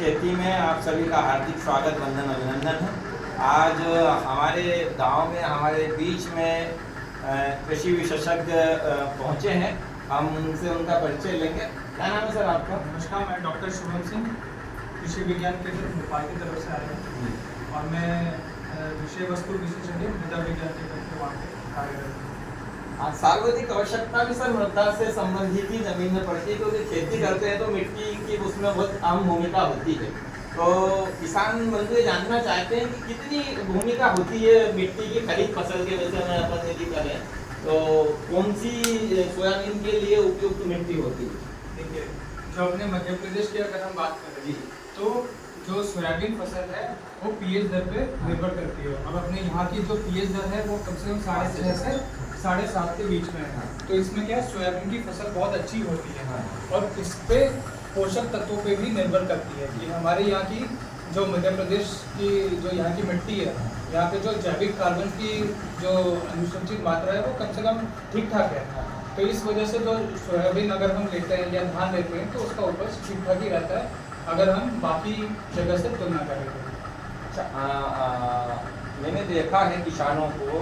खेती में आप सभी का हार्दिक स्वागत, वंदन, अभिनंदन है। आज हमारे गांव में हमारे बीच में कृषि विशेषज्ञ पहुंचे हैं। हम उनसे उनका परिचय लेंगे। क्या नाम है सर आपका? नमस्कार, मैं डॉक्टर शुभम सिंह, कृषि विज्ञान केंद्र भोपाल की तरफ से आया हूँ और मैं विषय वस्तु विशेषज्ञ मृदा विज्ञान केंद्र के वहाँ पे कार्यरत हूँ। सार्वजनिक आवश्यकता भी सर मृदा से संबंधित ही जमीन में पड़ती है, क्योंकि खेती करते हैं तो मिट्टी की उसमें बहुत अहम भूमिका होती है। तो किसान बंधु ये जानना चाहते हैं कि कितनी भूमिका होती है मिट्टी की खरीफ फसल के वजह में अपन यदि करें तो कौन सी सोयाबीन के लिए उपयुक्त मिट्टी होती है? देखिए, जो अपने मध्य प्रदेश की अगर हम बात करें तो जो सोयाबीन फसल है वो पीएच दर पे निर्भर करती है और अपने यहाँ की जो पीएच दर है वो कम से कम 6.5 से 7.5 के बीच में है। तो इसमें क्या है, सोयाबीन की फसल बहुत अच्छी होती है और इस पे पोषक तत्वों पे भी निर्भर करती है कि हमारे यहाँ की जो मध्य प्रदेश की जो यहाँ की मिट्टी है, यहाँ पे जो जैविक कार्बन की जो अनुसूचित मात्रा है वो कम से कम ठीक ठाक है। तो इस वजह से जो सोयाबीन अगर हम लेते हैं या धान लेते हैं तो उसका उपज ठीक ठाक ही रहता है अगर हम बाकी जगह से तुलना करें तो। मैंने देखा है किसानों को,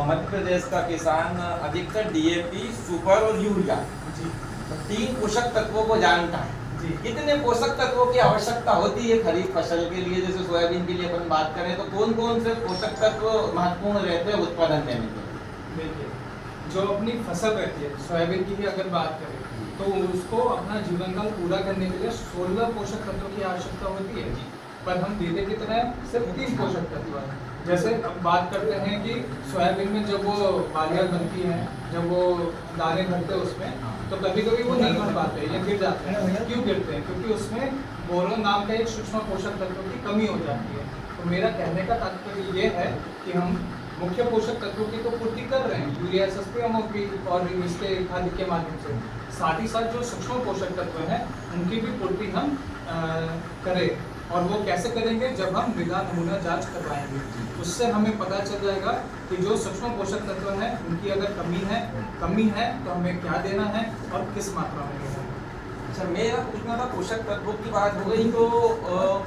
मध्य प्रदेश का किसान अधिकतर डीएपी, सुपर और यूरिया तीन पोषक तत्वों को जानता है। कितने पोषक तत्वों की आवश्यकता होती है खरीफ फसल के लिए? जैसे सोयाबीन के लिए अपन बात करें तो कौन कौन से पोषक तत्व महत्वपूर्ण रहते हैं उत्पादन देने के लिए? देखिए, जो अपनी फसल रहती है सोयाबीन की ही अगर बात करें तो उसको अपना जीवन काल पूरा करने के लिए 16 पोषक तत्वों की आवश्यकता होती है, पर हम देते कितना है? सिर्फ 3 पोषक तत्व है। जैसे अब बात करते हैं कि सोयाबीन में जब वो बालियाँ बनती हैं, जब वो दाने भरते हैं उसमें, तो कभी कभी वो नहीं भर पाते या गिर जाते हैं। क्यों गिरते हैं? क्योंकि उसमें बोरोन नाम का एक सूक्ष्म पोषक तत्व की कमी हो जाती है। तो मेरा कहने का तात्पर्य ये है कि हम मुख्य पोषक तत्वों की तो पूर्ति कर रहे हैं, यूरिया, एसएसपी, एमओपी और इसके खाद के माध्यम से, साथ ही साथ जो सूक्ष्म पोषक तत्व हैं उनकी भी पूर्ति हम करें। और वो कैसे करेंगे? जब हम मृदा नमूना जांच करवाएंगे, उससे हमें पता चल जाएगा कि जो सूक्ष्म पोषक तत्व हैं उनकी अगर कमी है तो हमें क्या देना है और किस मात्रा में देना है। अच्छा, मेरा पूछना था, पोषक तत्वों की बात हो गई तो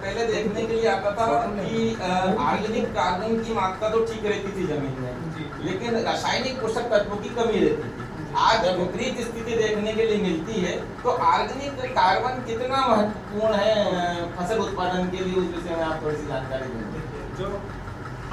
पहले देखने के लिए आता था कि ऑर्गेनिक कार्बन की मात्रा तो ठीक रहती थी जमीन में, लेकिन रासायनिक पोषक तत्वों की कमी रहती थी। आज विपरीत स्थिति देखने के लिए मिलती है। तो ऑर्गेनिक कार्बन कितना महत्वपूर्ण है फसल उत्पादन के लिए, उस विषय में आप थोड़ी सी जानकारी दें। जो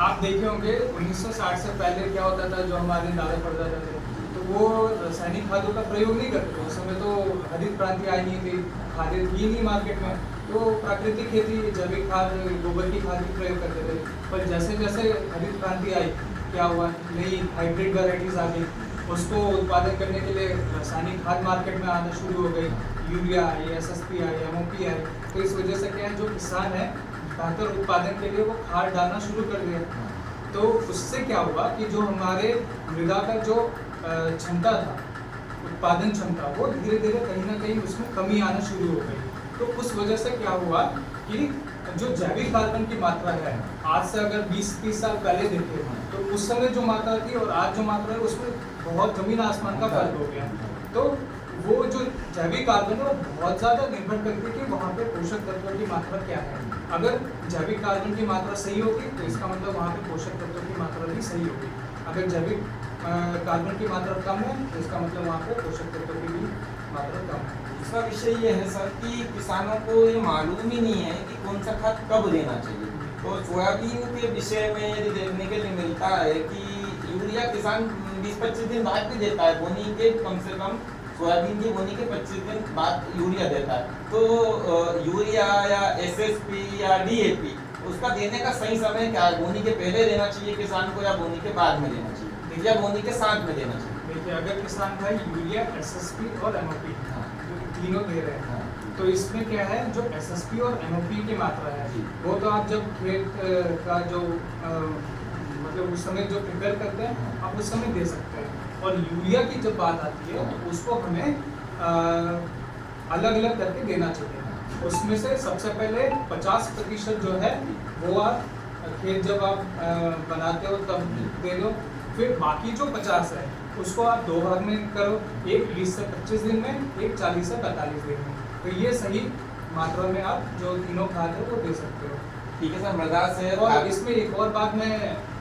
आप देखे होंगे 1960 से पहले क्या होता था, जो हमारे दादा परदादा थे तो वो रासायनिक खादों का प्रयोग नहीं करते थे। उस समय तो हरित क्रांति आई नहीं थी, खादें थी नहीं मार्केट में, तो प्राकृतिक खेती, जैविक खाद, गोबर की खाद की प्रयोग करते थे। पर जैसे जैसे हरित क्रांति आई, क्या हुआ, नई हाइब्रिड वैरायटीज आ गई, उसको उत्पादन करने के लिए रासायनिक खाद मार्केट में आना शुरू हो गई, यूरिया आई, एसएसपी आई, एमओपी आई। तो इस वजह से क्या है, जो किसान है बेहतर उत्पादन के लिए वो खाद डालना शुरू कर दिया। तो उससे क्या हुआ कि जो हमारे मृदा का जो क्षमता था, उत्पादन क्षमता, वो धीरे धीरे कहीं ना कहीं उसमें कमी आना शुरू हो गई। तो उस वजह से क्या हुआ कि जो जैविक कार्बन की मात्रा है, आज से अगर 20-30 साल पहले देखें तो उस समय जो मात्रा थी और आज जो मात्रा है उसमें बहुत जमीन आसमान का फर्क हो गया। तो वो जो जैविक कार्बन है वो बहुत ज़्यादा निर्भर करती है कि वहाँ पे पोषक तत्वों की मात्रा क्या है। अगर जैविक कार्बन की मात्रा सही होगी तो इसका मतलब वहाँ पे पोषक तत्वों की मात्रा भी सही होगी। अगर जैविक कार्बन की मात्रा कम है तो इसका मतलब वहाँ पे पोषक तत्वों की भी मात्रा कम है। दूसरा विषय ये है सर कि किसानों को ये मालूम ही नहीं है कि कौन सा खाद कब देना चाहिए। तो सोयाबीन के विषय में यदि देखने के लिए मिलता है कि यूरिया किसान 20-25 दिन बाद भी देता है, बोनी के कम से कम सोयाबीन की बोनी के 25 दिन बाद यूरिया देता है। तो यूरिया या एसएसपी या डीएपी उसका देने का सही समय क्या है? बोनी के पहले देना चाहिए किसान को या बोनी के बाद में देना चाहिए या बोनी के साथ में देना चाहिए? देखिए, अगर किसान भाई यूरिया, एसएसपी और एमओपी तीनों दे रहे हैं तो इसमें क्या है, जो एसएसपी और एमओपी की मात्रा है वो तो आप जब खेत का जो मतलब उस समय जो प्रिपेयर करते हैं आप उस समय दे सकते हैं। और यूरिया की जब बात आती है तो उसको हमें अलग अलग करके देना चाहिए। उसमें से सबसे पहले 50% जो है वो आप खेत जब आप बनाते हो तब दे दो। फिर बाकी जो 50 है उसको आप 2 भाग में करो, एक 20 से 25 दिन में, एक 40 से 45 दिन में। तो ये सही मात्रा में आप जो तीनों खाद है वो दे सकते हो। ठीक है सर, मृदा से और इसमें एक और बात मैं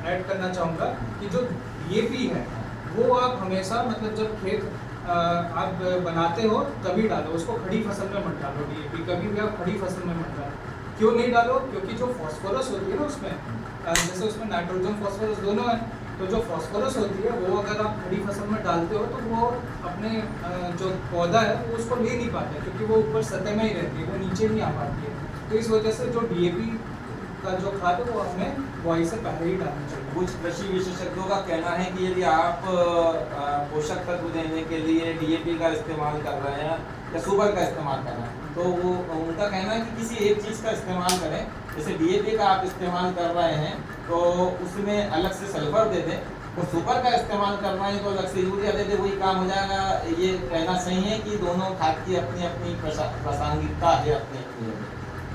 ऐड करना चाहूँगा कि जो डीएपी है वो आप हमेशा मतलब जब खेत आप बनाते हो तभी डालो, उसको खड़ी फसल में मत डालो। डीएपी कभी भी आप खड़ी फसल में मत डालो। क्यों नहीं डालो? क्योंकि जो फॉस्फोरस होती है ना उसमें, जैसे उसमें नाइट्रोजन फॉस्फोरस दोनों है, तो जो फॉस्फोरस होती है वो अगर आप खड़ी फसल में डालते हो तो वो अपने जो पौधा है वो उसको ले नहीं पाता है, क्योंकि वो ऊपर सतह में ही रहती है, वो नीचे नहीं आ पाती है। तो इस वजह से जो डीएपी का जो खाद है वो हमें बुआई से पहले ही डालना चाहिए। कुछ कृषि विशेषज्ञों का कहना है कि यदि आप पोषक तत्व देने के लिए डीएपी का इस्तेमाल कर रहे हैं या सुपर का इस्तेमाल कर रहे हैं, तो वो उनका कहना है कि किसी एक चीज़ का इस्तेमाल करें। जैसे डीएपी का आप इस्तेमाल कर रहे हैं तो उसमें अलग से सल्फर दे दें, और सुपर का इस्तेमाल कर रहे हैं तो अलग से यूरिया दे दें, वही काम हो जाएगा। ये कहना सही है कि दोनों खाद की अपनी अपनी प्रासंगिकता है, अपनी अपनी।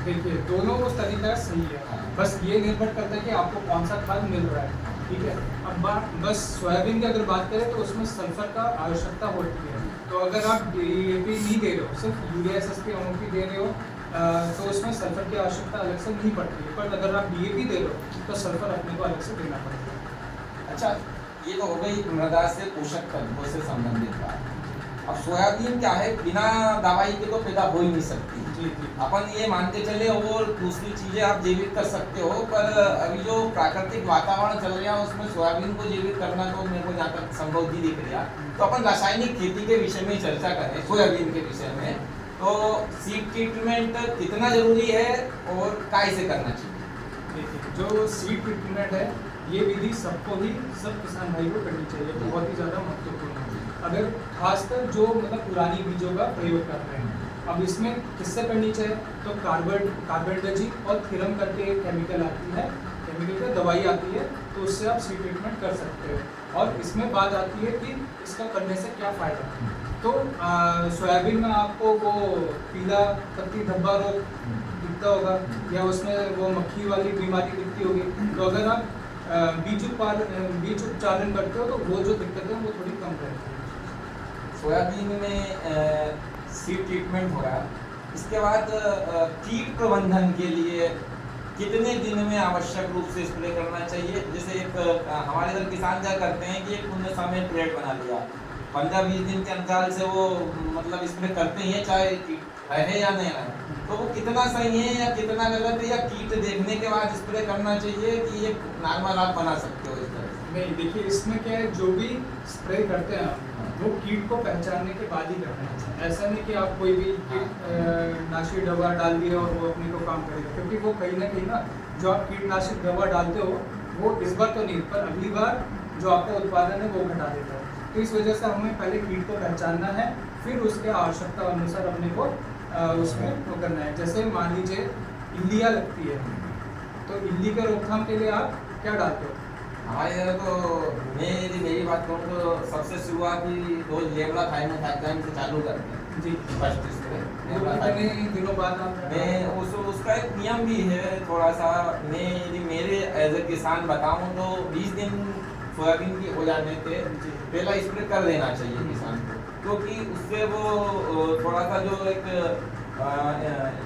देखिए दोनों उस तरीका सही है, बस ये निर्भर करता है कि आपको कौन सा खाद मिल रहा है। ठीक है, अब बात बस सोयाबीन की अगर बात करें तो उसमें सल्फर का आवश्यकता होती है। तो अगर आप डीएपी नहीं दे रहे हो, सिर्फ यूरिया एसएसपी एमओपी दे रहे हो, तो उसमें सल्फर की आवश्यकता अलग से नहीं पड़ती है। पर अगर आप डीएपी दे रहे हो तो सल्फर अपने को अलग से देना पड़ता है। अच्छा, ये तो हो गई मृदा से पोषक तत्वों से संबंधित बात। अब सोयाबीन क्या है, बिना दवाई के तो पैदा हो ही नहीं सकती। जी जी, अपन ये मान के चले, और दूसरी चीज़ें आप जैविक कर सकते हो, पर अभी जो प्राकृतिक वातावरण चल रहा है उसमें सोयाबीन को जैविक करना तो मेरे को जहाँ तक संभव नहीं दिख रहा। तो अपन रासायनिक खेती के विषय में चर्चा करें, सोयाबीन के विषय में। तो सीड ट्रीटमेंट कितना जरूरी है और कैसे करना चाहिए? देखिए जो सीड ट्रीटमेंट है ये विधि सबको ही, सब किसान भाई को करनी चाहिए, बहुत ही ज़्यादा महत्वपूर्ण है। अगर खासकर जो मतलब पुरानी बीजों का प्रयोग कर रहे हैं, अब इसमें किससे करनी चाहिए? तो कार्बेंडाजिम और थीरम करके एक केमिकल आती है, केमिकल का दवाई आती है, तो उससे आप सीड ट्रीटमेंट कर सकते हो। और इसमें बात आती है कि इसका करने से क्या फ़ायदा है। तो सोयाबीन में आपको वो पीला पत्ती धब्बा रोग दिखता होगा, या उसमें वो मक्खी वाली बीमारी दिखती होगी। तो अगर आप बीज उपचारण करते हो तो वो जो दिक्कतें हैं वो थोड़ी कम रहती है। सोयाबीन में सीड ट्रीटमेंट हो रहा है, इसके बाद कीट प्रबंधन के लिए कितने दिन में आवश्यक रूप से स्प्रे करना चाहिए? जैसे एक हमारे इधर किसान क्या करते हैं कि एक उन्होंने समय प्लेट बना लिया, 15-20 दिन के अंतराल से वो मतलब स्प्रे करते ही है, चाहे कीट है या नहीं है। तो वो कितना सही है या कितना गलत है, या कीट देखने के बाद स्प्रे करना चाहिए, कि ये नॉर्मल आप बना सकते हो इस तरह से? नहीं, देखिए इसमें क्या है, जो भी स्प्रे करते हैं आप वो कीट को पहचानने के बाद ही करना है। ऐसा नहीं कि आप कोई भी कीटनाशी दवा डाल दिए और वो अपने को काम करेगा, क्योंकि वो कहीं ना कहीं ना जो आप कीटनाशक दवा डालते हो वो इस बार तो नहीं, पर अगली बार जो आपका उत्पादन है वो घटा देता है। तो इस वजह से हमें पहले कीट को पहचानना है, फिर उसके आवश्यकता अनुसार अपने को उसमें वो करना है। जैसे मान लीजिए इल्लियाँ लगती है, तो इल्ली के रोकथाम के लिए आप क्या डालते हो? हमारे इधर तो यदि मेरी बात करूँ तो सबसे शुरुआती डोज लेवलाथाइनोथैक्साम से चालू करते हैं जी, फर्स्ट स्प्रे। कितने दिनों बाद आप मैं उसका एक नियम भी है थोड़ा सा। मैं यदि मेरे एज ए किसान बताऊँ तो 20 दिन सोयाबीन की हो जाने पे पहला स्प्रे कर देना चाहिए किसान को, क्योंकि उससे वो थोड़ा सा जो एक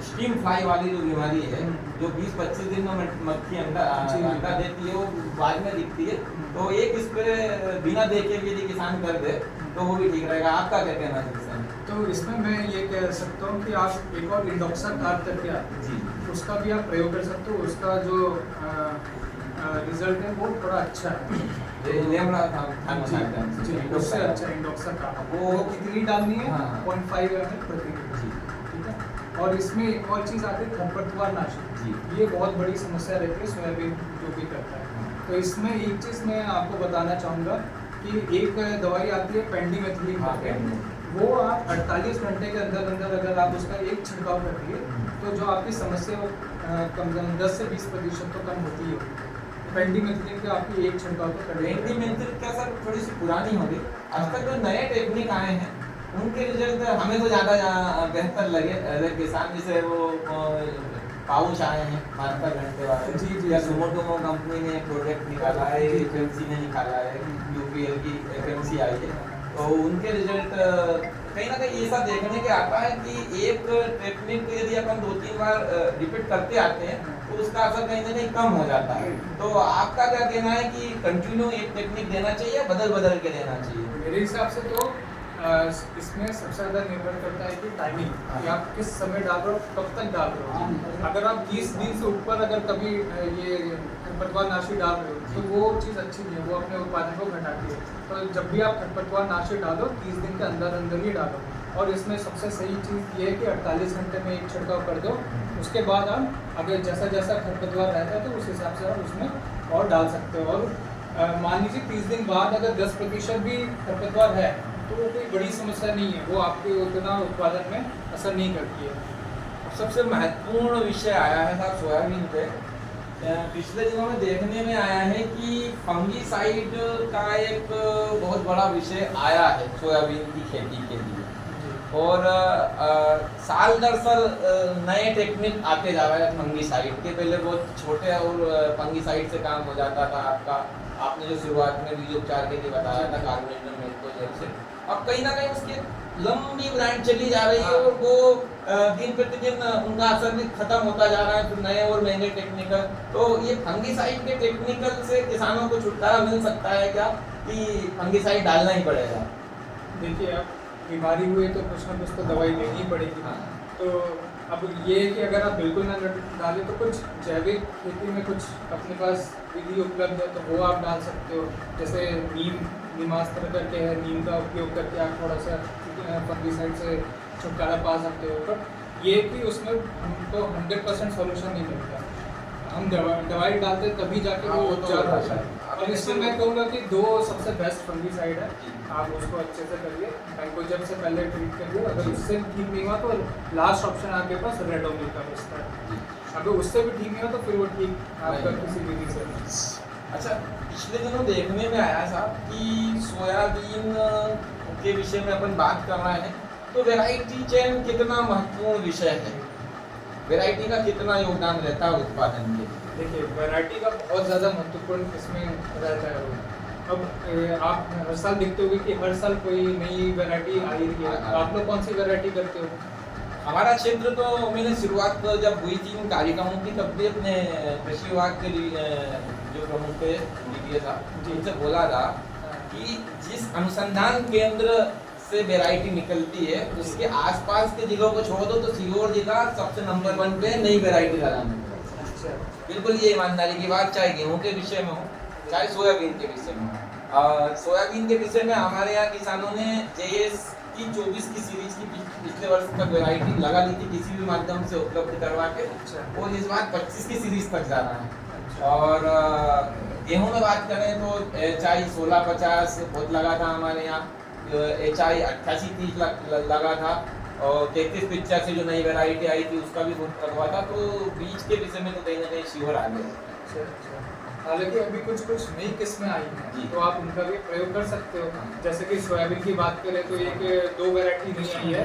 स्टीम फ्लाई वाली जो बीमारी है, जो 20-25 दिन में मक्खी अंडा देती है, वो बाद में दिखती है। तो एक स्प्रे बिना देखे भी यदि किसान कर दे तो वो भी ठीक रहेगा। आपका क्या कहना है किसान? तो इसमें मैं ये कह सकता हूँ कि आप एक और इंडोक्सा कार्ड करके आते हैं जी, उसका भी आप प्रयोग कर सकते हो। उसका जो रिजल्ट है वो थोड़ा अच्छा है, उससे अच्छा इंडोक्सा कार्ड। वो कितनी डालनी है? 0.5 ml प्रति लीटर। ठीक है, और इसमें एक और चीज़ आती है खरपतवार नाशक। ये बहुत बड़ी समस्या रहती है सोयाबीन जो भी करता है। तो इसमें एक चीज़ मैं आपको बताना चाहूँगा कि एक दवाई आती है पेंडिमेथिलीन करके, वो आप 48 घंटे के अंदर अंदर अगर आप उसका एक छिड़काव कर दिए तो जो आपकी समस्या कम 10 से 20% तो कम होती ही होगी। पेंडिमेथिलीन का आपकी एक छिड़काव तो कर पेंडिमेथिलीन क्या सर थोड़ी सी पुरानी हो गई। आज तक जो नए टेक्निक आए हैं उनके रिजल्ट हमें तो ज़्यादा बेहतर लगे एज ए किसान। जैसे वो पाउच आए हैं 72 घंटे वाले, जी, या सुमोटोमो कंपनी ने प्रोडक्ट निकाला है, एफएमसी ने निकाला है, यूपीएल की एफएमसी आई है, तो उनके रिजल्ट कहीं ना कहीं ऐसा देखने के आता है कि एक टेक्निक को यदि अपन 2-3 बार रिपीट करते आते हैं तो उसका असर कहीं ना कहीं कम हो जाता है। तो आपका क्या कहना है कि कंटिन्यू एक टेक्निक देना चाहिए या बदल बदल के देना चाहिए? मेरे हिसाब से तो इसमें सबसे ज़्यादा निर्भर करता है कि टाइमिंग, कि आप किस समय डाल रहे हो, कब तक डाल रहे हो। अगर आप 20 दिन से ऊपर अगर कभी ये खरपतवार नाशी डाल रहे हो तो वो चीज़ अच्छी नहीं है, वो अपने उत्पादन को घटाती है। तो जब भी आप खरपतवार नाशी डालो 30 दिन के अंदर अंदर ही डालो। और इसमें सबसे सही चीज़ ये है कि 48 घंटे में एक छिड़काव कर दो, उसके बाद आप अगर जैसा जैसा खरपतवार रहता है तो उस हिसाब से आप उसमें और डाल सकते हो। और मान लीजिए 30 दिन बाद अगर 10% भी खरपतवार है तो वो कोई बड़ी समस्या नहीं है, वो आपके उतना उत्पादन में असर नहीं करती है। सबसे महत्वपूर्ण विषय आया है साहब सोयाबीन पे। पिछले दिनों में देखने में आया है कि फंगीसाइड का एक बहुत बड़ा विषय आया है सोयाबीन की खेती के लिए, और साल दर साल नए टेक्निक आते जा रहे हैं फंगीसाइड के। पहले बहुत छोटे और फंगीसाइड से काम हो जाता था आपका, आपने जो शुरुआत में बीज उपचार के लिए बताया था कार्बोनेटेड मेल्कोजेब से, अब कहीं ना कहीं उसकी लंबी ब्रांड चली जा रही है और वो दिन प्रतिदिन उनका असर भी खत्म होता जा रहा है, फिर नए और महंगे टेक्निकल। तो ये फंगीसाइड के टेक्निकल से किसानों को छुटकारा मिल सकता है क्या कि फंगीसाइड डालना ही पड़ेगा? देखिए, अब बीमारी हुई तो कुछ ना कुछ तो दवाई लेनी ही पड़ेगी। हाँ। तो अब ये है कि अगर आप बिल्कुल ना डालें तो कुछ जैविक खेती में कुछ अपने पास विधि उपलब्ध है तो वो आप डाल सकते हो। जैसे नीमास्त्र करके है, नीम का उपयोग करके आप थोड़ा सा फंगीसाइड से छुटकारा पा सकते हो। बट ये कि उसमें हमको 100% सॉल्यूशन नहीं मिलता। हम दवाई डालते तभी जाके हाँ, वो वो तो उपचार होता होता है। है। और इसमें मैं कहूँगा कि 2 सबसे बेस्ट फंगीसाइड है, आप उसको अच्छे से करिए। मैंकोजेब से पहले ट्रीट करिए, अगर उससे ठीक नहीं हुआ तो लास्ट ऑप्शन आपके पास रेडोमिल का बचता है। अगर उससे भी ठीक नहीं हुआ तो फिर वो ठीक आपका किसी विधि से नहीं। अच्छा, पिछले दिनों देखने में आया साहब कि सोयाबीन के विषय में अपन बात कर रहे हैं, तो वैरायटी चयन कितना महत्वपूर्ण विषय है, वैरायटी का कितना योगदान रहता है उत्पादन के? देखिए, वैरायटी का बहुत ज़्यादा महत्वपूर्ण इसमें रहता है। अब आप हर साल देखते होगे कि हर साल कोई नई वैरायटी आ रही है। आप लोग कौन सी वैरायटी करते हो? हमारा क्षेत्र तो मैंने शुरुआत जब हुई थी इन कार्यक्रमों की तब भी अपने कृषि विभाग के लिए जो प्रमुख थे DPA साहब जी, उनसे बोला था कि जिस अनुसंधान केंद्र से वैरायटी निकलती है उसके आसपास के जिलों को छोड़ दो तो सीहोर जिला सबसे नंबर 1 पे नई वैरायटी लगाने में। अच्छा, बिल्कुल ये ईमानदारी की बात, चाहे गेहूं के विषय में हो चाहे सोयाबीन के विषय में हो। सोयाबीन के विषय में हमारे यहाँ किसानों ने JS की 24 की सीरीज की पिछले वर्ष तक वैरायटी लगा ली थी किसी भी माध्यम से उपलब्ध करवा के, और इस बार 25 की सीरीज तक जा रहा है। और गेहूं में बात करें तो HI 1650 बहुत लगा था हमारे यहाँ, HI 8830 लगा था, और 3385 जो नई वैरायटी आई थी उसका भी बहुत लगा था। तो बीज के विषय में तो कहीं ना कहीं शिवर आ गया। हालांकि अभी कुछ नई किस्में आई हैं तो आप उनका भी प्रयोग कर सकते हो। जैसे कि सोयाबीन की बात करें तो एक 2 वैरायटी नई आई है।